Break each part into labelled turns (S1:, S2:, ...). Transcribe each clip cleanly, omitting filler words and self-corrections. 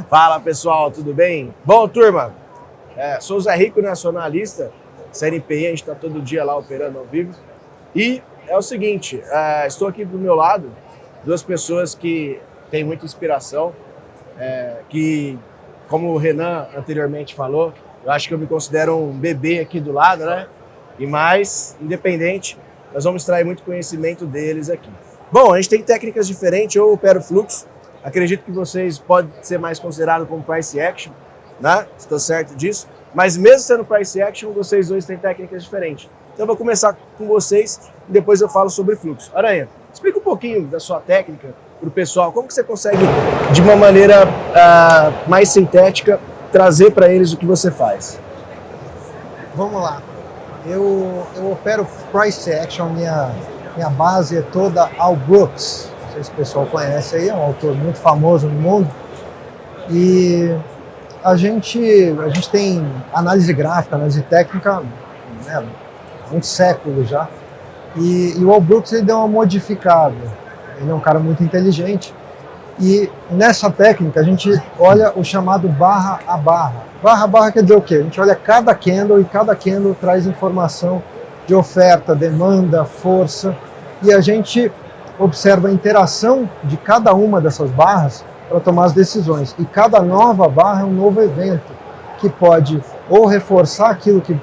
S1: Fala pessoal, tudo bem? Bom, turma, sou o Zé Rico, né? Sou analista, CNPI, a gente está todo dia lá operando ao vivo. E é o seguinte, estou aqui do meu lado, duas pessoas que têm muita inspiração, que, como o Renan anteriormente falou, eu acho que eu me considero um bebê aqui do lado, né? E mais, independente, nós vamos extrair muito conhecimento deles aqui. Bom, a gente tem técnicas diferentes, eu opero fluxo. Acredito que vocês podem ser mais considerados como price action, né? Estou certo disso. Mas mesmo sendo price action, vocês dois têm técnicas diferentes. Então eu vou começar com vocês e depois eu falo sobre fluxo. Aranha, explica um pouquinho da sua técnica para o pessoal. Como que você consegue, de uma maneira mais sintética, trazer para eles o que você faz?
S2: Vamos lá. Eu opero price action, minha base é toda Al Brooks. Não sei se o pessoal conhece aí, é um autor muito famoso no mundo. E a gente tem análise gráfica, análise técnica, né, há muitos séculos já. E o Al Brooks ele deu uma modificada. Ele é um cara muito inteligente. E nessa técnica a gente olha o chamado barra a barra. Barra a barra quer dizer o quê? A gente olha cada candle e cada candle traz informação de oferta, demanda, força. E a gente observa a interação de cada uma dessas barras para tomar as decisões. E cada nova barra é um novo evento que pode ou reforçar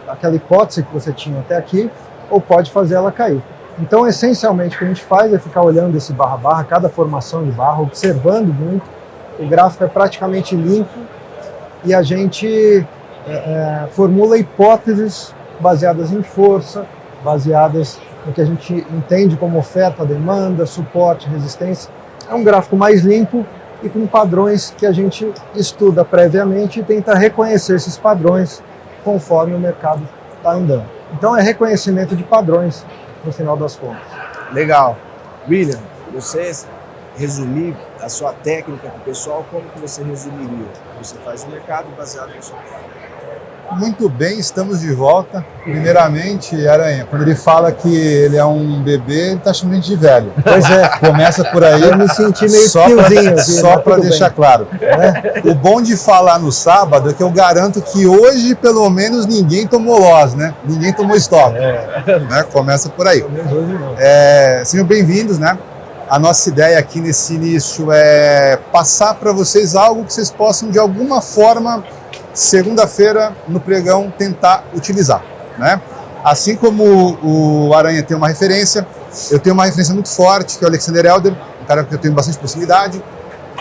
S2: aquela hipótese que você tinha até aqui, ou pode fazer ela cair. Então, essencialmente, o que a gente faz é ficar olhando esse barra a barra, cada formação de barra, observando muito. O gráfico é praticamente limpo e a gente formula hipóteses baseadas em força, baseadas no que a gente entende como oferta, demanda, suporte, resistência. É um gráfico mais limpo e com padrões que a gente estuda previamente e tenta reconhecer esses padrões conforme o mercado está andando. Então é reconhecimento de padrões no final das contas.
S1: Legal. William, você resumir a sua técnica para o pessoal, como que você resumiria? Você faz o mercado baseado na sua técnica.
S3: Muito bem, estamos de volta. Primeiramente, Aranha, quando ele fala que ele é um bebê, ele está chamando de velho.
S2: Pois é.
S3: Começa por aí.
S2: Eu me senti meio tiozinho.
S3: Só para deixar claro. O bom de falar no sábado é que eu garanto que hoje, pelo menos, ninguém tomou loss, né? Ninguém tomou stop. Né? Começa por aí. Sejam bem-vindos, né? A nossa ideia aqui nesse início é passar para vocês algo que vocês possam, de alguma forma, segunda-feira no pregão tentar utilizar, né? Assim como o Aranha tem uma referência, eu tenho uma referência muito forte, que é o Alexander Elder, um cara que eu tenho bastante proximidade,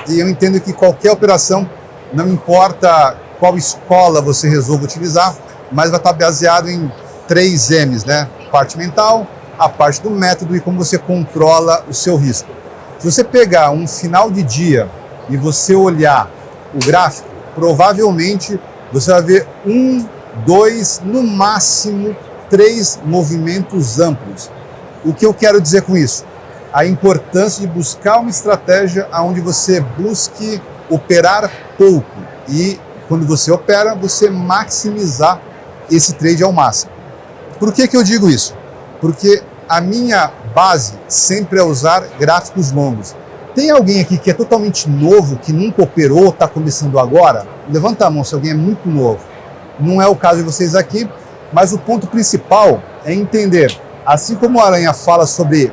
S3: e eu entendo que qualquer operação, não importa qual escola você resolva utilizar, mas vai estar baseado em 3 M's, né? Parte mental, a parte do método e como você controla o seu risco. Se você pegar um final de dia e você olhar o gráfico, provavelmente você vai ver 1, 2, no máximo 3 movimentos amplos. O que eu quero dizer com isso? A importância de buscar uma estratégia onde você busque operar pouco e, quando você opera, você maximizar esse trade ao máximo. Por que eu digo isso? Porque a minha base sempre é usar gráficos longos. Tem alguém aqui que é totalmente novo, que nunca operou, está começando agora? Levanta a mão se alguém é muito novo. Não é o caso de vocês aqui, mas o ponto principal é entender. Assim como o Aranha fala sobre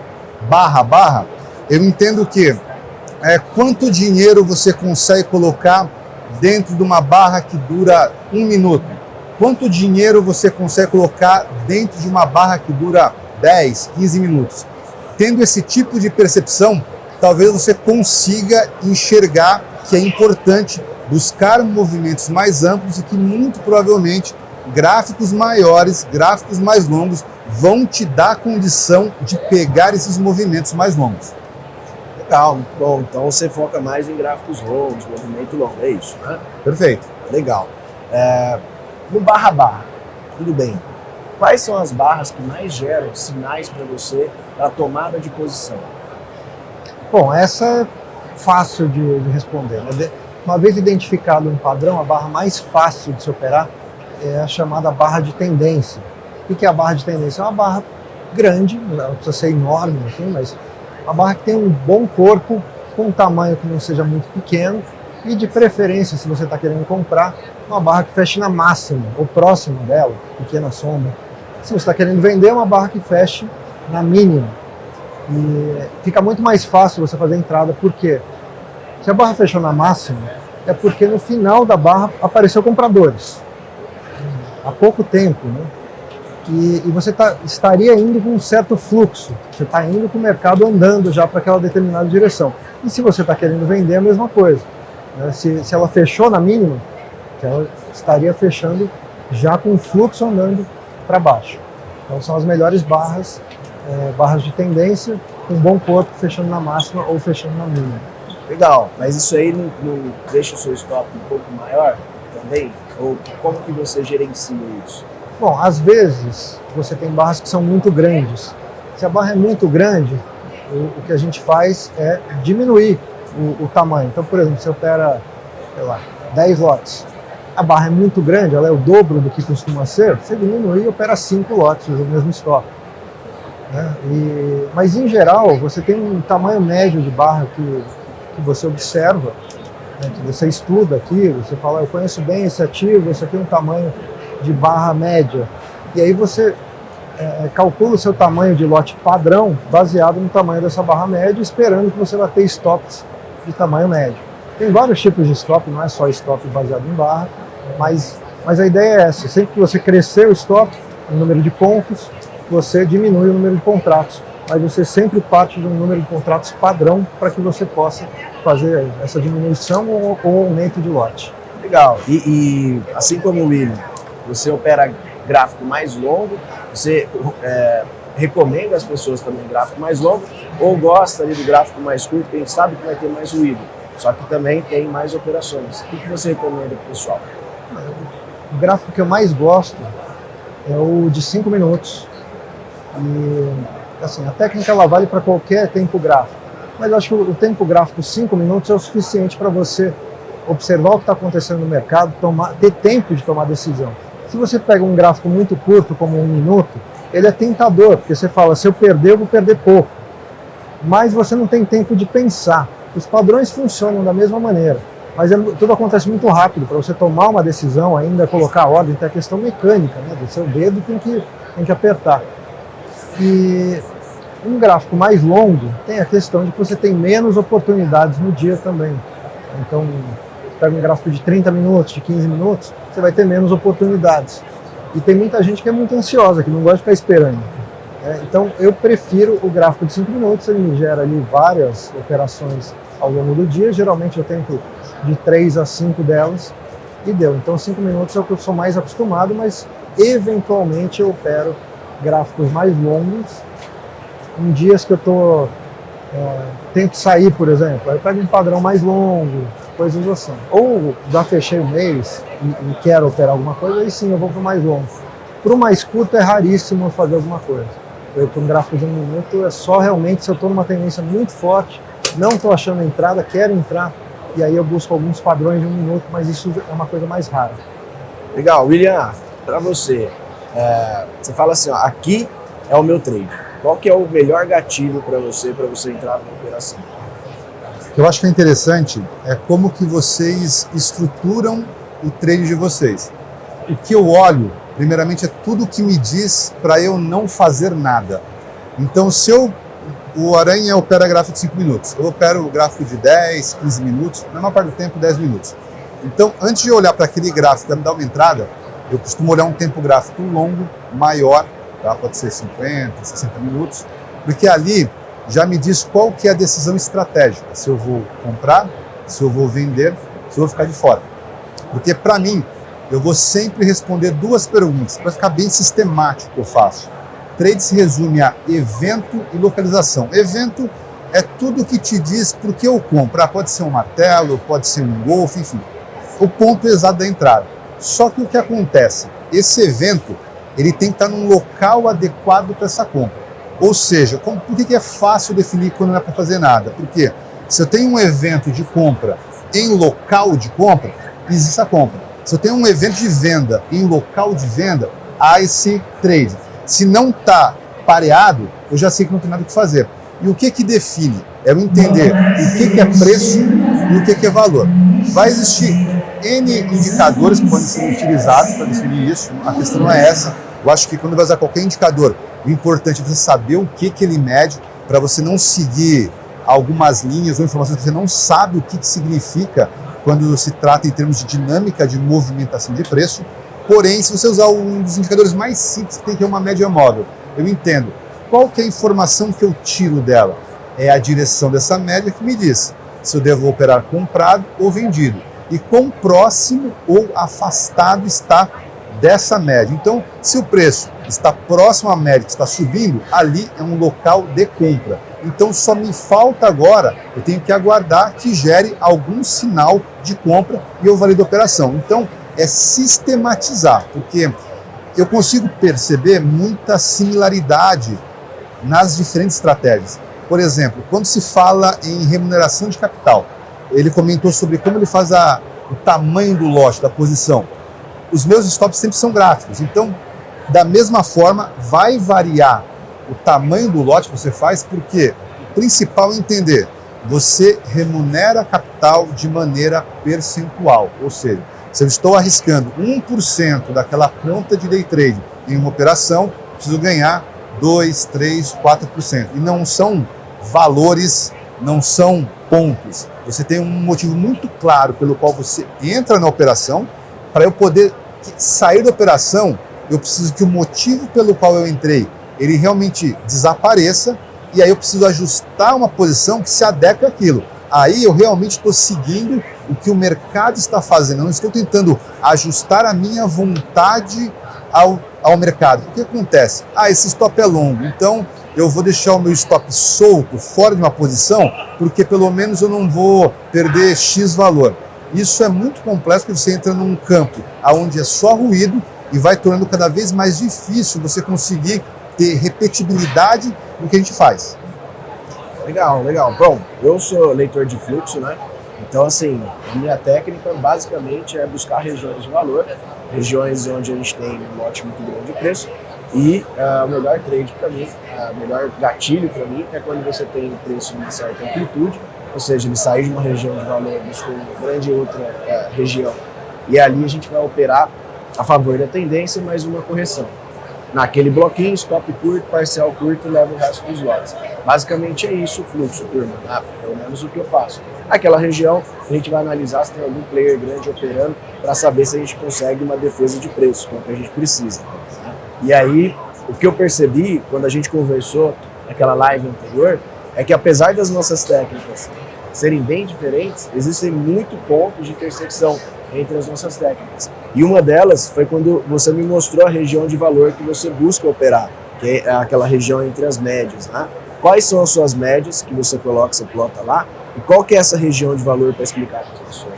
S3: barra a barra, eu entendo que quanto dinheiro você consegue colocar dentro de uma barra que dura 1 minuto. Quanto dinheiro você consegue colocar dentro de uma barra que dura 10, 15 minutos. Tendo esse tipo de percepção, talvez você consiga enxergar que é importante buscar movimentos mais amplos e que muito provavelmente gráficos maiores, gráficos mais longos vão te dar a condição de pegar esses movimentos mais longos.
S1: Legal, bom, então você foca mais em gráficos longos, movimento longo, é isso, né?
S3: Perfeito.
S1: Legal. No barra a barra, tudo bem. Quais são as barras que mais geram sinais para você para tomada de posição?
S2: Bom, essa é fácil de responder, né? Uma vez identificado um padrão, a barra mais fácil de se operar é a chamada barra de tendência. O que é a barra de tendência? É uma barra grande, não precisa ser enorme, enfim, mas uma barra que tem um bom corpo, com um tamanho que não seja muito pequeno E de preferência, se você está querendo comprar, uma barra que feche na máxima, ou próxima dela, pequena sombra. Se você está querendo vender, uma barra que feche na mínima. E fica muito mais fácil você fazer a entrada, porque se a barra fechou na máxima, é porque no final da barra apareceu compradores. Há pouco tempo, né? E você estaria indo com um certo fluxo. Você está indo com o mercado andando já para aquela determinada direção. E se você está querendo vender, é a mesma coisa. Né? Se ela fechou na mínima, ela estaria fechando já com o fluxo andando para baixo. Então são as melhores barras, barras de tendência, com um bom corpo fechando na máxima ou fechando na mínima.
S1: Legal, mas isso aí não deixa o seu stop um pouco maior também? Ou como que você gerencia isso?
S2: Bom, às vezes você tem barras que são muito grandes. Se a barra é muito grande, o que a gente faz é diminuir o tamanho. Então, por exemplo, você opera, sei lá, 10 lotes. A barra é muito grande, ela é o dobro do que costuma ser, você diminui e opera 5 lotes do mesmo estoque. Né? Mas, em geral, você tem um tamanho médio de barra que você observa, né, que você estuda aquilo, você fala, eu conheço bem esse ativo, esse aqui é um tamanho de barra média. E aí você calcula o seu tamanho de lote padrão baseado no tamanho dessa barra média, esperando que você vai ter stops de tamanho médio. Tem vários tipos de stop, não é só stop baseado em barra, mas a ideia é essa, sempre que você crescer o stop, o número de pontos, você diminui o número de contratos, mas você sempre parte de um número de contratos padrão para que você possa fazer essa diminuição ou aumento de lote.
S1: Legal. E assim como o William, você opera gráfico mais longo, você recomenda às pessoas também gráfico mais longo, ou gosta ali do gráfico mais curto, porque a gente sabe que vai ter mais ruído, só que também tem mais operações. O que você recomenda para o pessoal?
S2: O gráfico que eu mais gosto é o de 5 minutos. E assim, a técnica ela vale para qualquer tempo gráfico, mas eu acho que o tempo gráfico 5 minutos é o suficiente para você observar o que está acontecendo no mercado, ter tempo de tomar decisão. Se você pega um gráfico muito curto, como 1 minuto, ele é tentador, porque você fala, se eu perder, eu vou perder pouco. Mas você não tem tempo de pensar. Os padrões funcionam da mesma maneira, mas tudo acontece muito rápido. Para você tomar uma decisão, ainda colocar a ordem, tem a questão mecânica, né? Do seu dedo tem que apertar. E um gráfico mais longo tem a questão de que você tem menos oportunidades no dia também. Então, pega um gráfico de 30 minutos, de 15 minutos, você vai ter menos oportunidades. E tem muita gente que é muito ansiosa, que não gosta de ficar esperando. Então, eu prefiro o gráfico de 5 minutos, ele me gera ali várias operações ao longo do dia, geralmente eu tento de 3 a 5 delas, e deu. Então, 5 minutos é o que eu sou mais acostumado, mas eventualmente eu opero gráficos mais longos, em dias que eu tento sair, por exemplo, aí eu pego um padrão mais longo, coisas assim. Ou já fechei o mês e quero operar alguma coisa, aí sim eu vou para o mais longo. Para o mais curto é raríssimo eu fazer alguma coisa. Para um gráfico de 1 minuto é só realmente se eu estou numa tendência muito forte, não estou achando a entrada, quero entrar, e aí eu busco alguns padrões de 1 minuto, mas isso é uma coisa mais rara.
S1: Legal. William, para você, você fala assim, ó, aqui é o meu trade. Qual que é o melhor gatilho para você entrar na operação?
S3: O que eu acho que é interessante é como que vocês estruturam o trade de vocês. O que eu olho, primeiramente, é tudo que me diz para eu não fazer nada. Então, se o Aranha opera gráfico de 5 minutos, eu opero o gráfico de 10, 15 minutos, na maior parte do tempo, 10 minutos. Então, antes de olhar para aquele gráfico para me dar uma entrada, eu costumo olhar um tempo gráfico longo, maior, tá? Pode ser 50, 60 minutos, porque ali já me diz qual que é a decisão estratégica, se eu vou comprar, se eu vou vender, se eu vou ficar de fora. Porque para mim, eu vou sempre responder 2 perguntas, para ficar bem sistemático que eu faço. Trade se resume a evento e localização. Evento é tudo que te diz por que eu compro. Pode ser um martelo, pode ser um golfe, enfim. O ponto exato da entrada. Só que o que acontece? Esse evento, ele tem que estar num local adequado para essa compra. Ou seja, por que é fácil definir quando não é para fazer nada? Porque se eu tenho um evento de compra em local de compra, existe a compra. Se eu tenho um evento de venda em local de venda, há esse trade. Se não está pareado, eu já sei que não tem nada o que fazer. E o que define? É eu entender o que é preço e o que é valor. Vai existir N indicadores que podem ser utilizados para definir isso, a questão não é essa. Eu acho que quando vai usar qualquer indicador, o importante é você saber o que ele mede, para você não seguir algumas linhas ou informações que você não sabe o que significa quando se trata em termos de dinâmica de movimentação de preço. Porém, se você usar um dos indicadores mais simples que tem, que é uma média móvel, eu entendo qual que é a informação que eu tiro dela. É a direção dessa média que me diz se eu devo operar comprado ou vendido e quão próximo ou afastado está dessa média. Então, se o preço está próximo à média que está subindo, ali é um local de compra. Então, só me falta agora, eu tenho que aguardar que gere algum sinal de compra e eu valido a operação. Então, é sistematizar, porque eu consigo perceber muita similaridade nas diferentes estratégias. Por exemplo, quando se fala em remuneração de capital, ele comentou sobre como ele faz o tamanho do lote, da posição. Os meus stops sempre são gráficos, então, da mesma forma, vai variar o tamanho do lote que você faz, porque o principal é entender, você remunera capital de maneira percentual, ou seja, se eu estou arriscando 1% daquela conta de day trade em uma operação, preciso ganhar 2%, 3%, 4%. E não são valores, não são pontos. Você tem um motivo muito claro pelo qual você entra na operação. Para eu poder sair da operação, eu preciso que o motivo pelo qual eu entrei, ele realmente desapareça, e aí eu preciso ajustar uma posição que se adeque àquilo. Aí eu realmente estou seguindo o que o mercado está fazendo, eu não estou tentando ajustar a minha vontade ao mercado. O que acontece? Esse stop é longo, então eu vou deixar o meu stop solto, fora de uma posição, porque pelo menos eu não vou perder X valor. Isso é muito complexo, porque você entra num campo onde é só ruído e vai tornando cada vez mais difícil você conseguir ter repetibilidade no que a gente faz.
S1: Legal, legal. Bom, eu sou leitor de fluxo, né? Então, assim, a minha técnica basicamente é buscar regiões de valor, regiões onde a gente tem um lote muito grande de preço, e o melhor trade para mim, o melhor gatilho para mim é quando você tem um preço de uma certa amplitude, ou seja, ele sair de uma região de valor, buscou uma grande outra região, e ali a gente vai operar a favor da tendência, mais uma correção. Naquele bloquinho, stop curto, parcial curto, leva o resto dos lotes. Basicamente é isso o fluxo, turma, né? Pelo menos o que eu faço. Aquela região, a gente vai analisar se tem algum player grande operando para saber se a gente consegue uma defesa de preço, que é o que a gente precisa. Né? E aí, o que eu percebi quando a gente conversou naquela live anterior, é que apesar das nossas técnicas serem bem diferentes, existem muitos pontos de intersecção entre as nossas técnicas. E uma delas foi quando você me mostrou a região de valor que você busca operar, que é aquela região entre as médias, né? Quais são as suas médias que você coloca, você plota lá, e qual que é essa região de valor para explicar para as pessoas?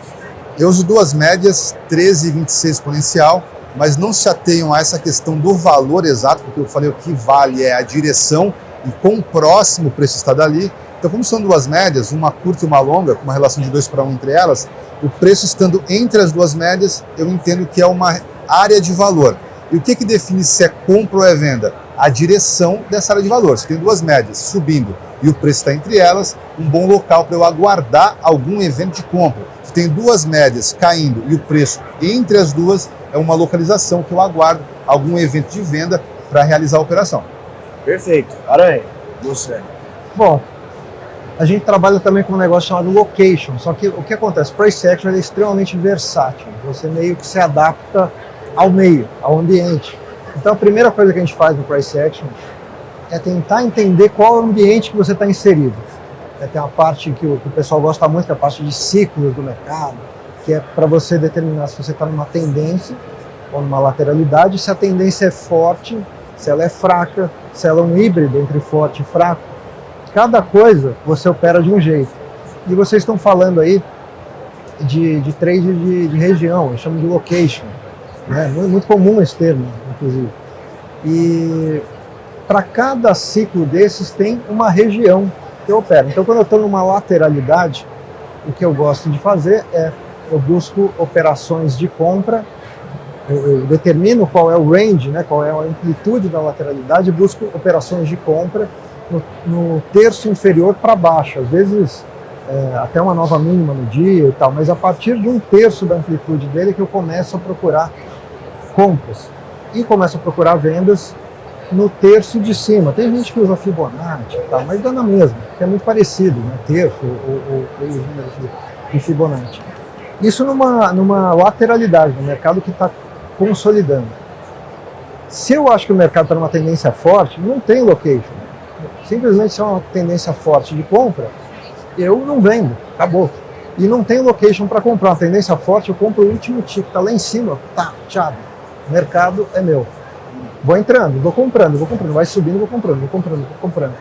S3: Eu uso duas médias, 13 e 26 exponencial, mas não se atenham a essa questão do valor exato, porque eu falei o que vale é a direção e quão próximo o preço está dali. Então, como são duas médias, uma curta e uma longa, com uma relação de 2:1 entre elas, o preço estando entre as duas médias, eu entendo que é uma área de valor. E o que define se é compra ou é venda? A direção dessa área de valor. Se tem duas médias subindo e o preço está entre elas, um bom local para eu aguardar algum evento de compra. Se tem duas médias caindo e o preço entre as duas, é uma localização que eu aguardo algum evento de venda para realizar a operação.
S1: Perfeito. Aranha, você.
S2: Bom, a gente trabalha também com um negócio chamado location, só que o que acontece? Price action é extremamente versátil, você meio que se adapta ao meio, ao ambiente. Então a primeira coisa que a gente faz no price action é tentar entender qual é o ambiente que você está inserido. Tem uma parte que o pessoal gosta muito, que é a parte de ciclos do mercado, que é para você determinar se você está numa tendência ou numa lateralidade, se a tendência é forte, se ela é fraca, se ela é um híbrido entre forte e fraco. Cada coisa você opera de um jeito. E vocês estão falando aí de trade de região, eu chamo de location. Né? Muito comum esse termo, inclusive. E para cada ciclo desses tem uma região que eu opero. Então, quando eu estou numa lateralidade, o que eu gosto de fazer é, eu busco operações de compra, eu determino qual é o range, né, qual é a amplitude da lateralidade, e busco operações de compra no terço inferior para baixo. Às vezes até uma nova mínima no dia e tal, mas a partir de 1/3 da amplitude dele que eu começo a procurar compras e começo a procurar vendas no terço de cima. Tem gente que usa Fibonacci e tal, mas dá na mesma, que é muito parecido, né? Terço ou os números de Fibonacci. Isso numa lateralidade no mercado que está consolidando. Se eu acho que o mercado está numa tendência forte, não tem location. Simplesmente se é uma tendência forte de compra, eu não vendo, acabou. E não tem location para comprar. Uma tendência forte, eu compro o último tick, está lá em cima, tá, tchau. O mercado é meu. Vou entrando, vou comprando, vai subindo, vou comprando.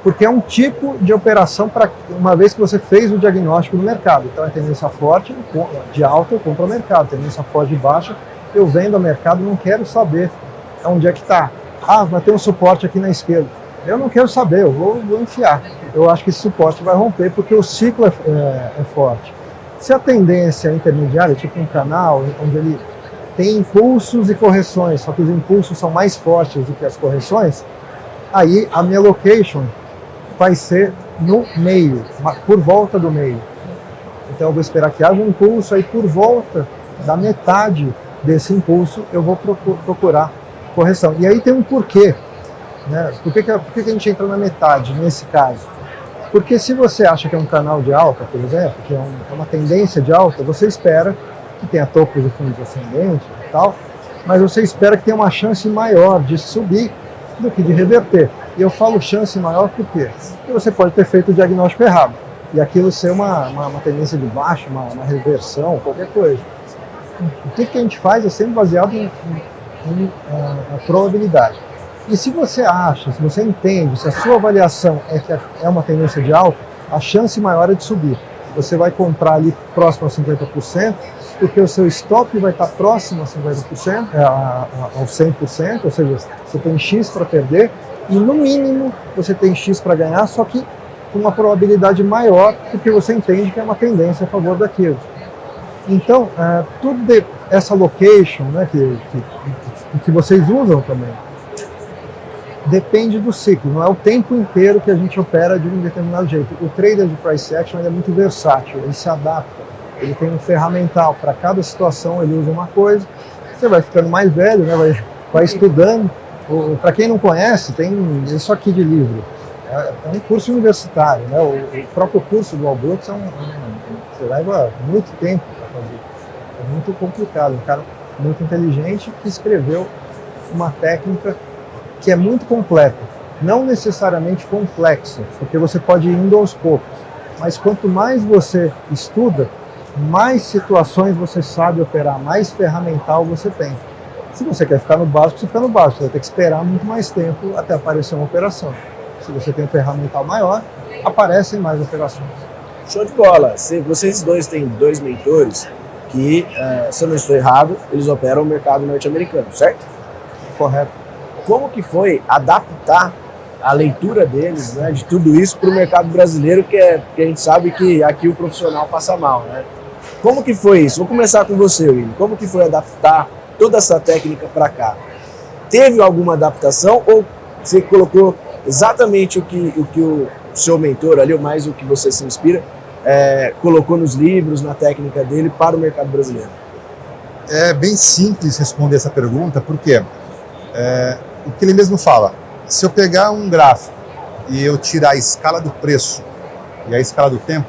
S2: Porque é um tipo de operação para uma vez que você fez o diagnóstico do mercado. Então é tendência forte, de alta eu compro ao mercado, tendência forte de baixa, eu vendo ao mercado, não quero saber onde é que está. Ah, vai ter um suporte aqui na esquerda. Eu não quero saber, eu vou enfiar. Eu acho que esse suporte vai romper porque o ciclo é forte. Se a tendência é intermediária, tipo um canal, onde ele tem impulsos e correções, só que os impulsos são mais fortes do que as correções, aí a minha location vai ser no meio, por volta do meio. Então eu vou esperar que haja um impulso, aí por volta da metade desse impulso eu vou procurar correção. E aí tem um porquê, né? Por que a gente entra na metade nesse caso? Porque se você acha que é um canal de alta, por exemplo, que é uma tendência de alta, você espera que tenha topos e fundos ascendentes e tal, mas você espera que tenha uma chance maior de subir do que de reverter. E eu falo chance maior por quê? Porque você pode ter feito o diagnóstico errado e aquilo ser uma tendência de baixo, uma reversão, qualquer coisa. O que a gente faz é sempre baseado em a probabilidade. E se você acha, se você entende, se a sua avaliação é que é uma tendência de alta, a chance maior é de subir. Você vai comprar ali próximo a 50%, porque o seu stop vai estar próximo a 50%, ao 100%, ou seja, você tem X para perder, e no mínimo você tem X para ganhar, só que com uma probabilidade maior, porque você entende que é uma tendência a favor daquilo. Então, essa location, né, que vocês usam também, depende do ciclo, não é o tempo inteiro que a gente opera de um determinado jeito. O trader de price action é muito versátil, ele se adapta, ele tem um ferramental, para cada situação ele usa uma coisa, você vai ficando mais velho, né, vai estudando. Para quem não conhece, tem isso aqui de livro, é um curso universitário, né, o próprio curso do All Brooks você leva muito tempo para fazer, é muito complicado, um cara muito inteligente que escreveu uma técnica que é muito completa, não necessariamente complexa, porque você pode ir indo aos poucos, mas quanto mais você estuda, mais situações você sabe operar, mais ferramental você tem. Se você quer ficar no básico, você fica no básico, você vai ter que esperar muito mais tempo até aparecer uma operação. Se você tem um ferramental maior, aparecem mais operações.
S1: Show de bola! Vocês dois têm 2 mentores que, se eu não estou errado, eles operam o mercado norte-americano, certo?
S2: Correto.
S1: Como que foi adaptar a leitura deles, né, de tudo isso para o mercado brasileiro, que a gente sabe que aqui o profissional passa mal, né? Como que foi isso? Vou começar com você, William. Como que foi adaptar toda essa técnica para cá? Teve alguma adaptação ou você colocou exatamente o que o seu mentor ali, ou mais o que você se inspira, colocou nos livros, na técnica dele para o mercado brasileiro?
S3: É bem simples responder essa pergunta, porque o que ele mesmo fala, se eu pegar um gráfico e eu tirar a escala do preço e a escala do tempo,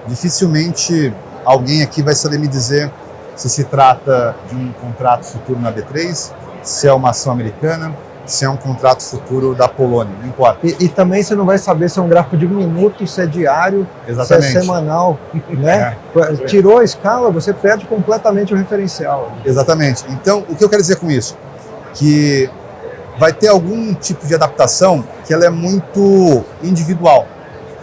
S3: dificilmente alguém aqui vai saber me dizer se trata de um contrato futuro na B3, se é uma ação americana, se é um contrato futuro da Polônia, não importa.
S2: E também você não vai saber se é um gráfico de 1 minuto, se é diário,
S3: exatamente,
S2: se é semanal, né? Tirou a escala, você perde completamente o referencial.
S3: Exatamente. Então, o que eu quero dizer com isso? Que vai ter algum tipo de adaptação que ela é muito individual.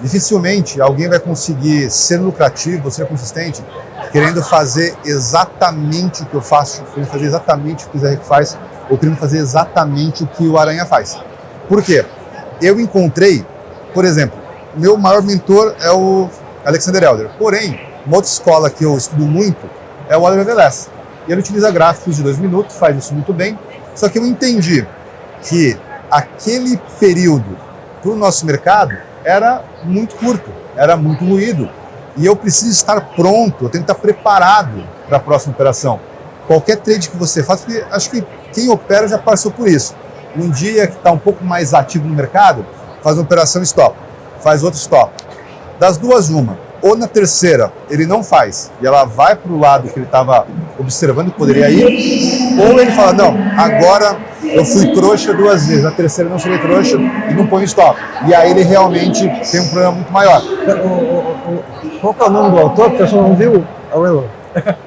S3: Dificilmente alguém vai conseguir ser lucrativo, ser consistente, querendo fazer exatamente o que eu faço, querendo fazer exatamente o que o Zé Rico faz, ou querendo fazer exatamente o que o Aranha faz. Por quê? Eu encontrei, por exemplo, meu maior mentor é o Alexander Elder. Porém, uma outra escola que eu estudo muito é o Oliver Velez. Ele utiliza gráficos de 2 minutos, faz isso muito bem, só que eu entendi que aquele período para o nosso mercado era muito curto, era muito ruído. E eu preciso estar pronto, eu tenho que estar preparado para a próxima operação. Qualquer trade que você faça, porque acho que quem opera já passou por isso. Um dia que está um pouco mais ativo no mercado, faz uma operação stop, faz outro stop. Das duas, uma. Ou na terceira ele não faz e ela vai para o lado que ele estava observando que poderia ir, ou ele fala, não, agora eu fui trouxa 2 vezes, na terceira não serei trouxa e não põe stop. E aí ele realmente tem um problema muito maior.
S2: Qual que é o nome do autor? O pessoal não viu?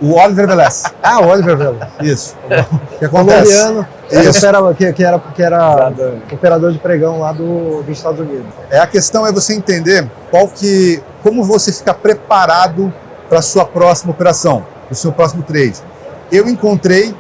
S3: O Oliver Velez.
S2: Ah, o Oliver Velez.
S3: Isso. O que acontece?
S2: Colombiano, que era operador de pregão lá dos Estados Unidos.
S3: A questão é você entender como você ficar preparado para a sua próxima operação, para o seu próximo trade. Eu encontrei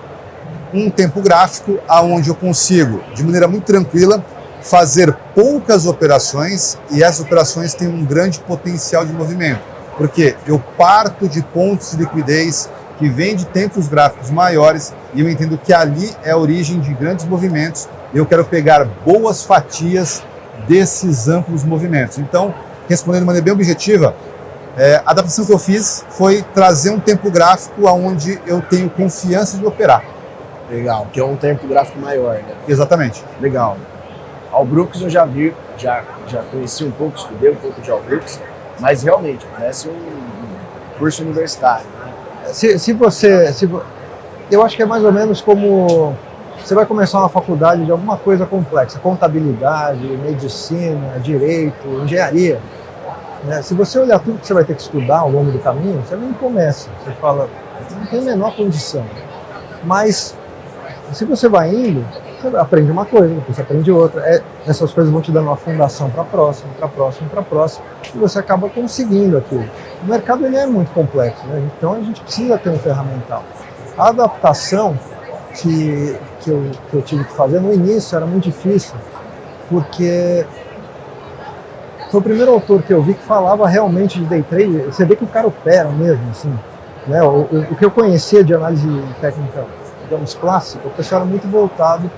S3: um tempo gráfico onde eu consigo, de maneira muito tranquila, fazer poucas operações e essas operações têm um grande potencial de movimento. Porque eu parto de pontos de liquidez que vêm de tempos gráficos maiores e eu entendo que ali é a origem de grandes movimentos e eu quero pegar boas fatias desses amplos movimentos. Então, respondendo de maneira bem objetiva, a adaptação que eu fiz foi trazer um tempo gráfico onde eu tenho confiança de operar.
S1: Legal, que é um tempo gráfico maior, né?
S3: Exatamente.
S1: Legal. Al Brooks eu já vi, já conheci um pouco, estudei um pouco de Al Brooks, mas realmente parece um curso universitário, né?
S2: Eu acho que é mais ou menos como você vai começar uma faculdade de alguma coisa complexa, contabilidade, medicina, direito, engenharia. Né? Se você olhar tudo que você vai ter que estudar ao longo do caminho, você nem começa. Você fala, não tem a menor condição. Mas se você vai indo, você aprende uma coisa, depois você aprende outra. Essas coisas vão te dando uma fundação para a próxima, para a próxima, para a próxima, e você acaba conseguindo aquilo. O mercado ele é muito complexo, né? Então a gente precisa ter um ferramental. A adaptação que eu tive que fazer no início era muito difícil, porque foi o primeiro autor que eu vi que falava realmente de day trade. Você vê que o cara opera mesmo, assim, né? O que eu conhecia de análise técnica, digamos, clássica, o pessoal era muito voltado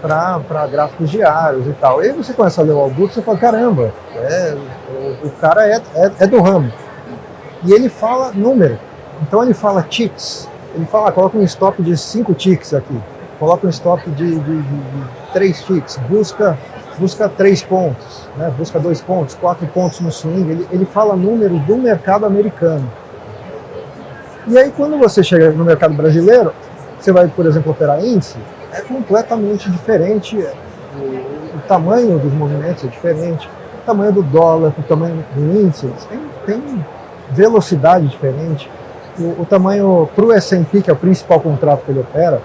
S2: para gráficos diários e tal. E aí você começa a ler o Al Brooks e você fala, caramba, o cara é do ramo. E ele fala número. Então ele fala ticks. Ele fala, coloca um stop de 5 ticks aqui. Coloca um stop de 3 ticks. Busca 3 pontos. Né? Busca 2 pontos, 4 pontos no swing. Ele fala número do mercado americano. E aí quando você chega no mercado brasileiro, você vai, por exemplo, operar índice, é completamente diferente. O tamanho dos movimentos é diferente. O tamanho do dólar, o tamanho do índice, tem velocidade diferente. O tamanho para o S&P, que é o principal contrato que ele opera,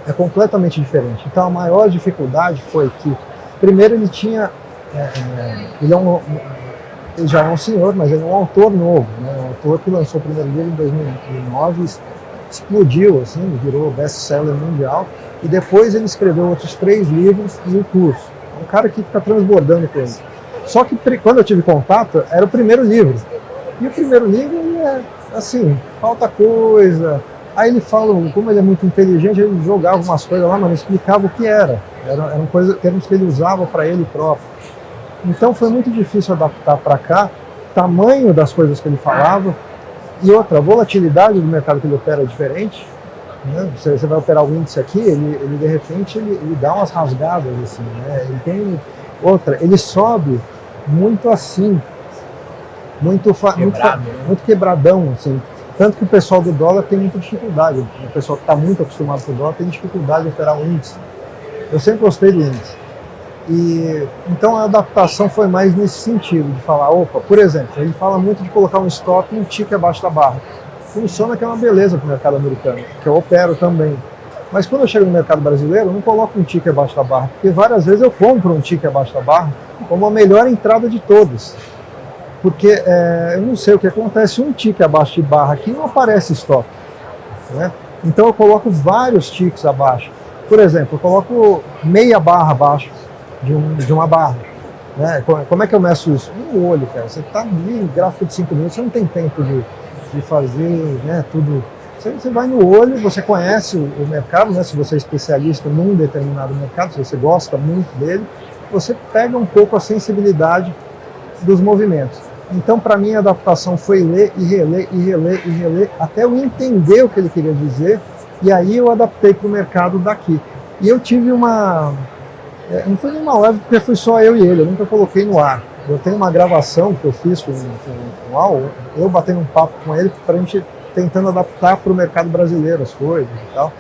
S2: é completamente diferente. Então a maior dificuldade foi que, primeiro, ele tinha, ele já é um senhor, mas ele é um autor novo, né? Um autor que lançou o primeiro livro em 2009, explodiu, assim, virou best-seller mundial, e depois ele escreveu outros 3 livros e um curso. É um cara que fica transbordando com ele. Só que quando eu tive contato, era o primeiro livro. E o primeiro livro, ele é assim, falta coisa. Aí ele fala, como ele é muito inteligente, ele jogava umas coisas lá, mas não explicava o que era. Eram termos que ele usava para ele próprio. Então foi muito difícil adaptar para cá, tamanho das coisas que ele falava, e outra, a volatilidade do mercado que ele opera é diferente. Né? Você vai operar o índice aqui, ele de repente ele dá umas rasgadas assim, né? Ele tem outra, ele sobe muito assim, muito quebradão, assim. Tanto que o pessoal do dólar tem muita dificuldade. O pessoal que está muito acostumado com o dólar tem dificuldade de operar o índice. Eu sempre gostei do índice. E então a adaptação foi mais nesse sentido, de falar, opa, por exemplo, ele fala muito de colocar um stop e um tick abaixo da barra. Funciona, que é uma beleza para o mercado americano, que eu opero também. Mas quando eu chego no mercado brasileiro, eu não coloco um tick abaixo da barra, porque várias vezes eu compro um tick abaixo da barra como a melhor entrada de todos. Porque eu não sei o que acontece, um tick abaixo de barra aqui não aparece stop. Né? Então eu coloco vários ticks abaixo. Por exemplo, eu coloco meia barra abaixo de uma barra. Né? Como é que eu meço isso? No olho, cara. Você está ali, gráfico de 5 minutos, você não tem tempo de fazer, né, tudo. Você vai no olho, você conhece o mercado, né? Se você é especialista num determinado mercado, se você gosta muito dele, você pega um pouco a sensibilidade dos movimentos. Então, para mim, a adaptação foi ler e reler e reler e reler até eu entender o que ele queria dizer, e aí eu adaptei para o mercado daqui. E eu tive não foi nenhuma live porque foi só eu e ele, eu nunca coloquei no ar. Eu tenho uma gravação que eu fiz com o Al, eu batendo um papo com ele para a gente tentando adaptar para o mercado brasileiro as coisas e tal.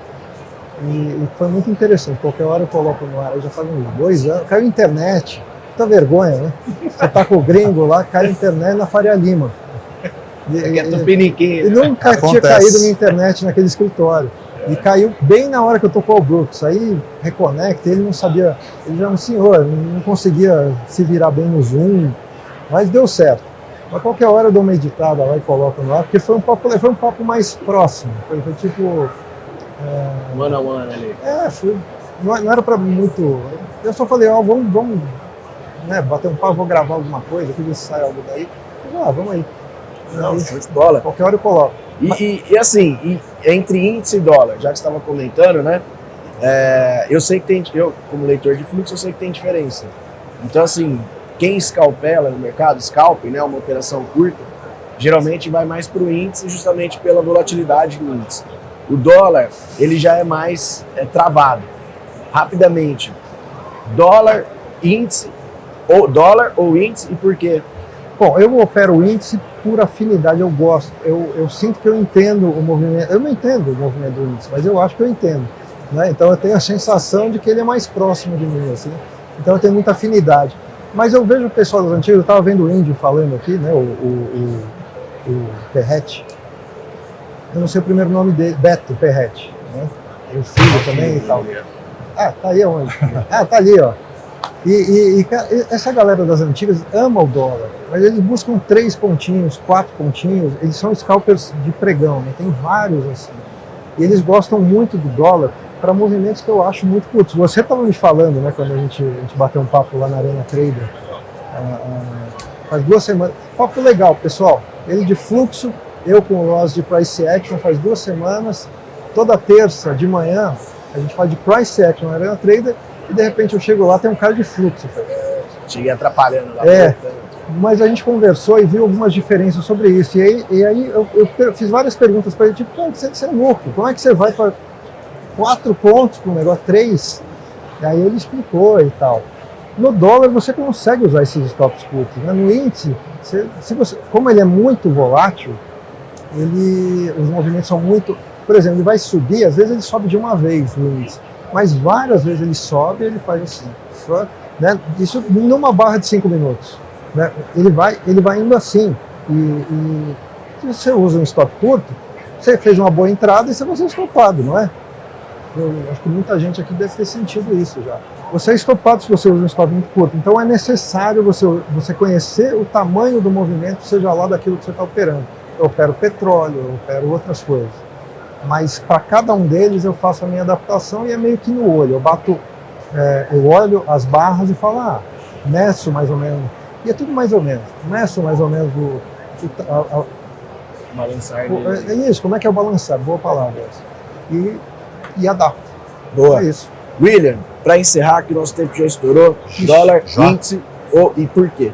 S2: E foi muito interessante, qualquer hora eu coloco no ar, já faz uns 2 anos, caiu a internet, muita vergonha, né? Você tá com o gringo lá, cai a internet na Faria Lima. E nunca tinha caído na internet naquele escritório. E caiu bem na hora que eu tô com o Brooks. Aí reconecta, ele não sabia, ele já é um senhor, não conseguia se virar bem no Zoom, mas deu certo. Mas qualquer hora eu dou uma editada lá e coloco no ar, porque foi um papo mais próximo, foi tipo...
S1: Mano a mano ali.
S2: Não era para muito... Eu só falei, vamos né, bater um papo, vou gravar alguma coisa, que ver se sai algo daí. Vamos aí.
S1: Não, show de bola.
S2: Qualquer hora eu coloco.
S1: E assim, entre índice e dólar, já que você estava comentando, né? Eu sei que eu como leitor de fluxo, eu sei que tem diferença. Então assim, quem scalpela no mercado, scalp, né, uma operação curta, geralmente vai mais para o índice justamente pela volatilidade do índice. O dólar, ele já é mais travado. Rapidamente, dólar, índice, dólar ou índice, e por quê?
S2: Bom, eu opero o índice por afinidade, eu gosto. Eu sinto que eu entendo o movimento. Eu não entendo o movimento do índice, mas eu acho que eu entendo. Né? Então eu tenho a sensação de que ele é mais próximo de mim. Assim. Então eu tenho muita afinidade. Mas eu vejo o pessoal dos antigos, eu estava vendo o Índio falando aqui, né? O Perret. Eu não sei o primeiro nome dele, Beto Perret. Né? O filho também e tal. Tá aí onde? Tá ali, ó. E essa galera das antigas ama o dólar, mas eles buscam 3 pontinhos, 4 pontinhos, eles são scalpers de pregão, né? Tem vários assim. E eles gostam muito do dólar para movimentos que eu acho muito curtos. Você estava me falando, né, quando a gente bateu um papo lá na Arena Trader, faz 2 semanas. Papo legal, pessoal. Ele de fluxo, eu com o Ross de Price Action faz 2 semanas. Toda terça de manhã a gente faz de Price Action na Arena Trader. E de repente eu chego lá, tem um cara de fluxo.
S1: Cheguei atrapalhando lá.
S2: Mas a gente conversou e viu algumas diferenças sobre isso. E aí eu fiz várias perguntas para ele, tipo, você é louco, como é que você vai para 4 pontos para um negócio, 3? E aí ele explicou e tal. No dólar você consegue usar esses stops curtos. Né? No índice, como ele é muito volátil, os movimentos são muito... Por exemplo, ele vai subir, às vezes ele sobe de uma vez no índice. Mas várias vezes ele sobe e ele faz assim, né? Isso numa barra de 5 minutos. Né? Ele vai indo assim. E se você usa um stop curto, você fez uma boa entrada e você vai ser estopado, não é? Eu acho que muita gente aqui deve ter sentido isso já. Você é estopado se você usa um stop muito curto. Então é necessário você conhecer o tamanho do movimento, seja lá daquilo que você está operando. Eu opero petróleo, eu opero outras coisas. Mas para cada um deles eu faço a minha adaptação e é meio que no olho. Eu bato, eu olho as barras e falo, meço mais ou menos. E é tudo mais ou menos. Meço mais ou menos
S1: balançar.
S2: É isso, como é que é o balançar? Boa palavra. E adapto.
S1: Boa.
S2: É isso.
S1: William, para encerrar, que nosso tempo já estourou, dólar, índice e por quê?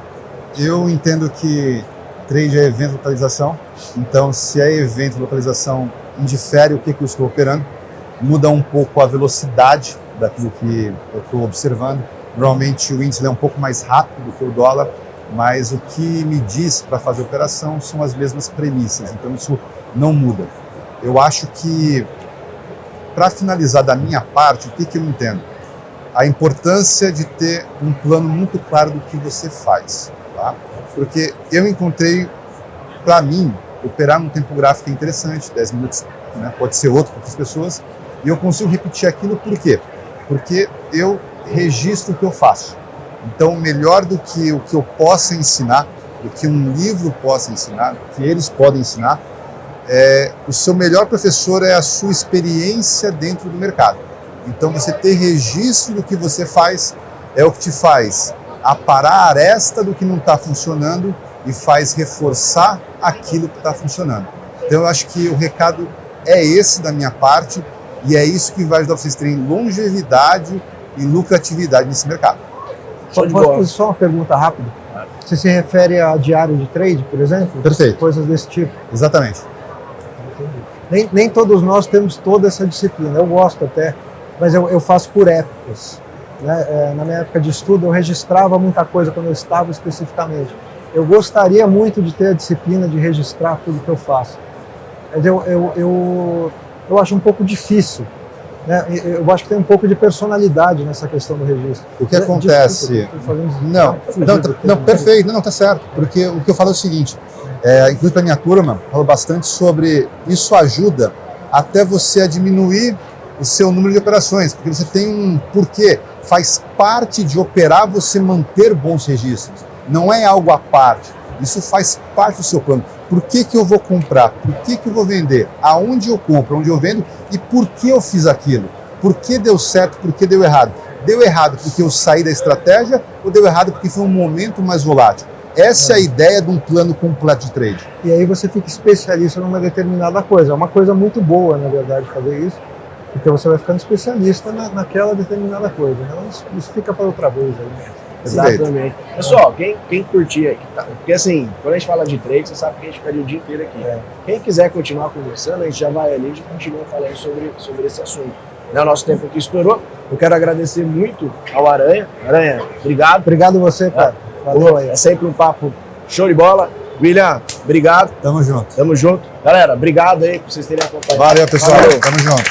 S3: Eu entendo que trade é evento localização. Então, se é evento localização, indifere o que eu estou operando, muda um pouco a velocidade daquilo que eu estou observando. Normalmente o índice é um pouco mais rápido do que o dólar, mas o que me diz para fazer operação são as mesmas premissas, então isso não muda. Eu acho que, para finalizar da minha parte, o que eu entendo? A importância de ter um plano muito claro do que você faz, tá? Porque eu encontrei, para mim, operar num tempo gráfico é interessante, 10 minutos, né? Pode ser outro para outras pessoas, e eu consigo repetir aquilo por quê? Porque eu registro o que eu faço. Então, melhor do que o que eu possa ensinar, do que um livro possa ensinar, do que eles podem ensinar, o seu melhor professor é a sua experiência dentro do mercado. Então, você ter registro do que você faz é o que te faz aparar a aresta do que não está funcionando e faz reforçar aquilo que está funcionando. Então eu acho que o recado é esse da minha parte e é isso que vai ajudar vocês a terem longevidade e lucratividade nesse mercado.
S2: Posso fazer só uma pergunta rápida? Você se refere a diário de trade, por exemplo?
S3: Perfeito.
S2: Coisas desse tipo.
S3: Exatamente.
S2: Nem todos nós temos toda essa disciplina. Eu gosto até, mas eu faço por épocas. Né? Na minha época de estudo, eu registrava muita coisa quando eu estava especificamente. Eu gostaria muito de ter a disciplina de registrar tudo que eu faço. Mas eu acho um pouco difícil. Né? Eu acho que tem um pouco de personalidade nessa questão do registro.
S3: O que acontece... Não, perfeito, não, tá certo. Porque o que eu falo é o seguinte, inclusive para minha turma, falo bastante sobre isso ajuda até você a diminuir o seu número de operações, porque você tem um porquê. Faz parte de operar você manter bons registros. Não é algo à parte. Isso faz parte do seu plano. Por que eu vou comprar? Por que eu vou vender? Aonde eu compro? Onde eu vendo? E por que eu fiz aquilo? Por que deu certo? Por que deu errado? Deu errado porque eu saí da estratégia ou deu errado porque foi um momento mais volátil? Essa é a ideia de um plano completo de trade.
S2: E aí você fica especialista numa determinada coisa. É uma coisa muito boa, na verdade, fazer isso, porque você vai ficando especialista naquela determinada coisa. Né? Isso fica para outra vez aí.
S1: Exatamente. Pessoal, quem curtir aqui, porque assim, quando a gente fala de trade, você sabe que a gente ficaria o dia inteiro aqui. Quem quiser continuar conversando, a gente já vai ali e já continua falando sobre esse assunto. O nosso tempo aqui estourou. Eu quero agradecer muito ao Aranha. Aranha, obrigado.
S2: Obrigado a você, cara. Valeu aí.
S1: É sempre um papo show de bola. William, obrigado.
S3: Tamo junto.
S1: Tamo junto. Galera, obrigado aí por vocês terem acompanhado.
S3: Valeu, pessoal.
S1: Valeu.
S3: Tamo junto.